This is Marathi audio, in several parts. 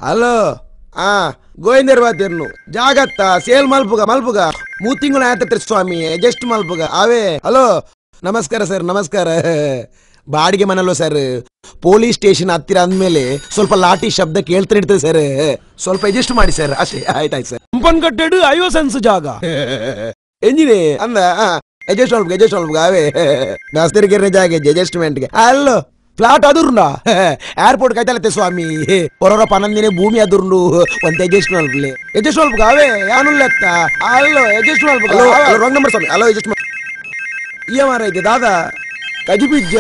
ಹಲೋ ಗೋವಿಂದರ್ ಬಾತಿರ್ನು ಜಾಗತ್ತ ಸೇಲ್ ಮಲ್ಪುಗ ಮಲ್ಪುಗ 3 ತಿಂಗಳು ಆಯ್ತತ್ರಿ ಸ್ವಾಮಿ ಅಡ್ಜಸ್ಟ್ ಮಲ್ಪುಗ ಅವೇ ಹಲೋ ನಮಸ್ಕಾರ ಸರ್ ನಮಸ್ಕಾರ ಬಾಡಿಗೆ ಮನಲ್ವ ಸರ್ ಪೊಲೀಸ್ ಸ್ಟೇಷನ್ ಹತ್ತಿರ ಅಂದ್ಮೇಲೆ ಸ್ವಲ್ಪ ಲಾಠಿ ಶಬ್ದ ಕೇಳ್ತಾ ಇರ್ತದೆ ಸರ್ ಸ್ವಲ್ಪ ಅಡ್ಜಸ್ಟ್ ಮಾಡಿ ಸರ್ ಅಷ್ಟೇ ಆಯ್ತಾಯ್ತು ಸರ್ ಕಂಪನ್ ಕಟ್ಟೆಡು 50 ಸೆನ್ಸ್ ಜಾಗ ಎಂಜಿನಿ ಅಂದ ಅಡ್ಜಸ್ಟ್ ಮಲ್ಪುಗ ಅವೇ ನಾಸ್ತರಿಗೆರೆ ಜಾಗ ಅಡ್ಜಸ್ಟ್ಮೆಂಟ್ಗೆ ಅಲ್ಲೋ ಫ್ಲಾಟ್ ಅದುರ್ನ ಏರ್ಪೋರ್ಟ್ ಕಾಯ್ತಲತ್ತೆ ಸ್ವಾಮಿ ಹೊರ 12 ದಿನ ಭೂಮಿ ಅದುರ್ನು ಒಂದ್ ಅಡ್ಜಸ್ಟ್ ಮಲ್ಪುಗ ಅವೇ ಯಾನುಲ್ಲತ್ತ ಅಲ್ಲೋ ಅಡ್ಜಸ್ಟ್ ಮಲ್ಪುಗ ರಾಂಗ್ ನಂಬರ್ ಸ್ವಾಮಿ ಅಲ್ಲೋ ಅಡ್ಜಸ್ಟ್ ಈ ಮಾರ ಇದೆ ದಾದಾ ಕಜಿಪಿಜ್ಜ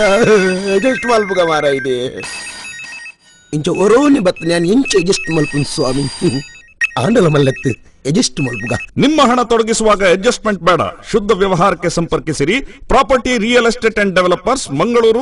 ಅಡ್ಜಸ್ಟ್ ಮಲ್ಪುಗ ಮಾರ ಇದೆ ಇಂಚ ಒರೋನಿ ಬತ್ತ ನಾನು ಇಂಚ ಅಡ್ಜಸ್ಟ್ ಮಲ್ಪುನ್ ಸ್ವಾಮಿ ಆಂಡಲ ಮಲ್ಲತ್ತು ಅಡ್ಜಸ್ಟ್ ಮಲ್ಪುಗ. ನಿಮ್ಮ ಹಣ ತೊಡಗಿಸುವಾಗ ಅಡ್ಜಸ್ಟ್ಮೆಂಟ್ ಬೇಡ, ಶುದ್ಧ ವ್ಯವಹಾರಕ್ಕೆ ಸಂಪರ್ಕಿಸಿರಿ property real estate and developers, Mangaluru.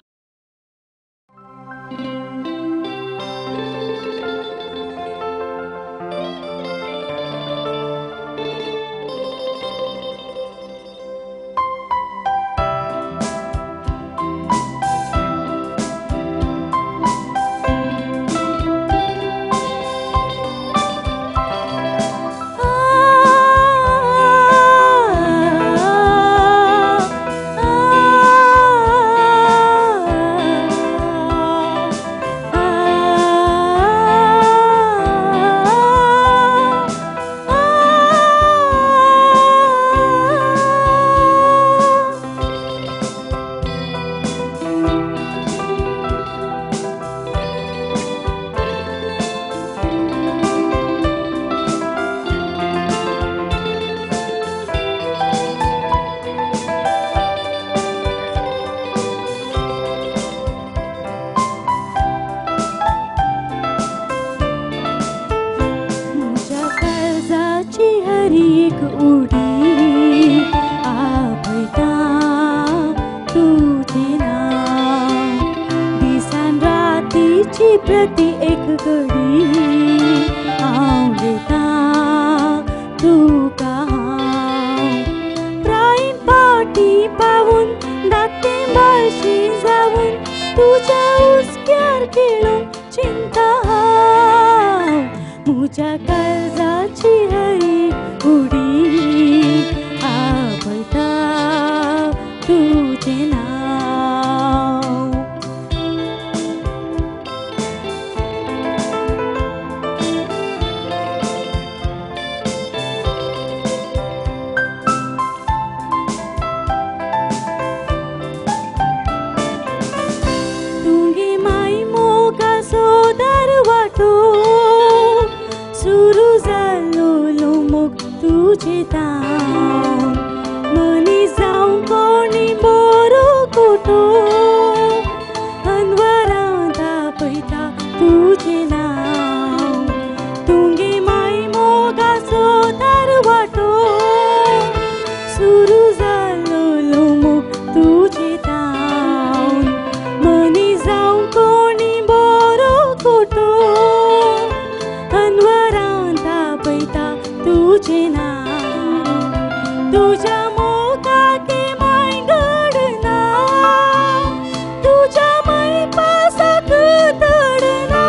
प्रति एक घड़ी आवडता तू कहाँ प्राईम पाठी पावून दाते बाळशी जाऊन तुझ्या उस्क्यार खेळून चिंता मुझ्या काळजाची हरी उडी आवडता तुझे नाव. सुरू झालो मग तुझे ताव मनी जाऊ कोणी बोरो कुठो अनवरांता पैता तुझे नाव तुंगे माई मोगाचो दारवाटो सुरू झालो मग तुझे ताव मनी जाऊ कोणी बोरो कुठो तुझे नाव तुझ्या मोकाके माय घडना तुझ्या माई पासाक तडना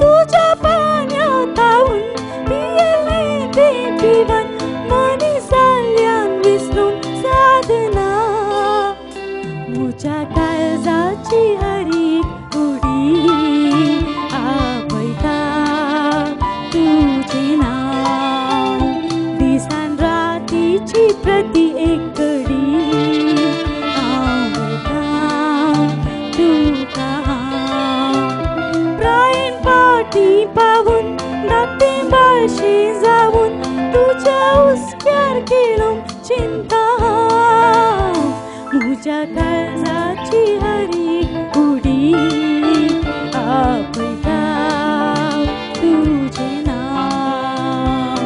तुझ्या पाण्यात तावून पियले ते पिवन मनी जाल्यान विसरून साधना मुझ्या काळजाची हरी उडी आपयता तुझे नाव दिसान रातीची प्रति एक घडी आवडता तू कहाँ प्राईम पाठी पावून दाते बाळशी जाऊन तुझ्या उस्क्यार खेळून चिंता मुझ्या काळजाची हरी उडी आपयता तुझे नाव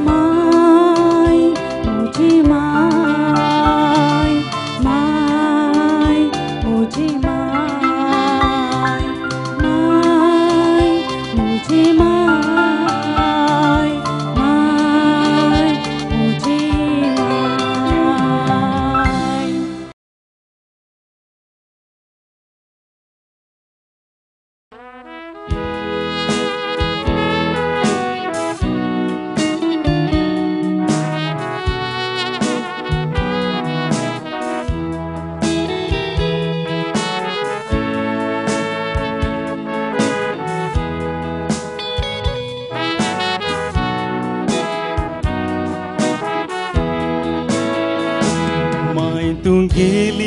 माय मुझे माय माय मुझे माय माय मुझे माय माय मुझे माय.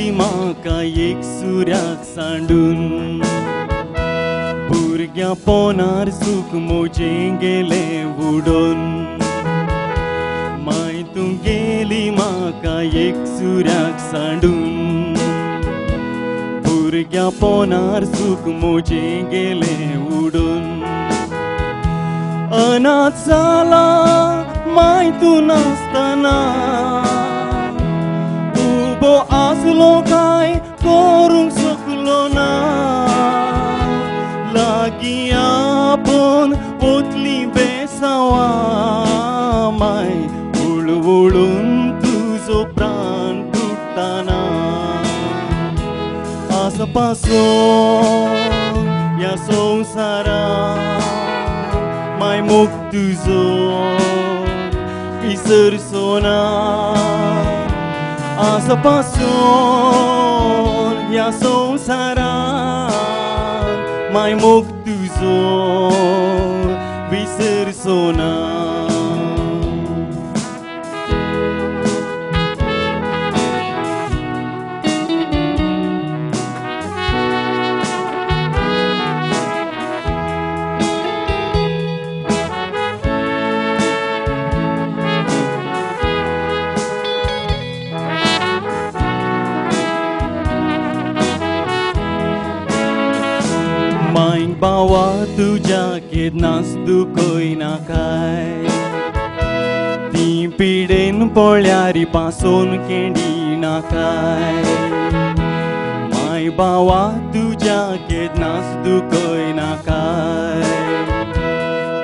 गेली म्हाका एक सुऱ्याक सांडून भुरग्या पोनार सूख मोजें गेलें उडोन माय तूं गेली म्हाका एक सुऱ्याक सांडून भुरग्या पोनार सूख मोजें गेलें उडोन अनाथ जाला माय तूं नासतना उबो आसलो काय करूंक शकलो ना लागीं आपूण ओतली बेसावा माय उळवळून तुजो प्राण तुटताना आसपासून ह्या संवसारांत माय मोग तुजो विसरचो ना आसपासून ह्या संवसारांत माय मोग तुजो विसरचो ना माय बावा तुज्या केदनास दुखय नाकाय ती पिडेन पळ्यारी पासून केंडी नाकाय माय बावा तुज्या केदनास दुखय नाकाय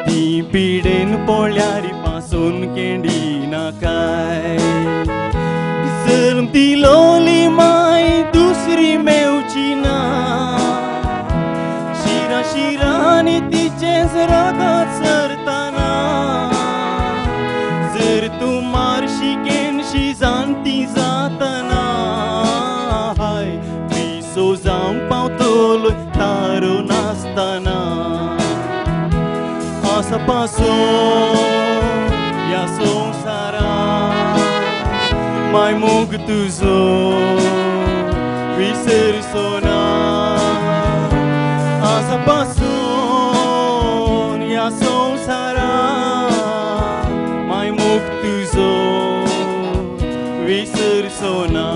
ती पिडेन पळ्यारी पासून केंडी नाकाय जल्म दिलोली माय दुसरी मेवची ना शिरानी तिचेच रगत सरताना जर तूं मार्शिकेनशी जाणटी जातना हाय विसो जावंक पावतलो तारो नासतना आसपासून ह्या संवसारांत माय मोग तुजो विसरचो ना आसपासून ह्या संवसारांत माय मोग तुजो विसरचो ना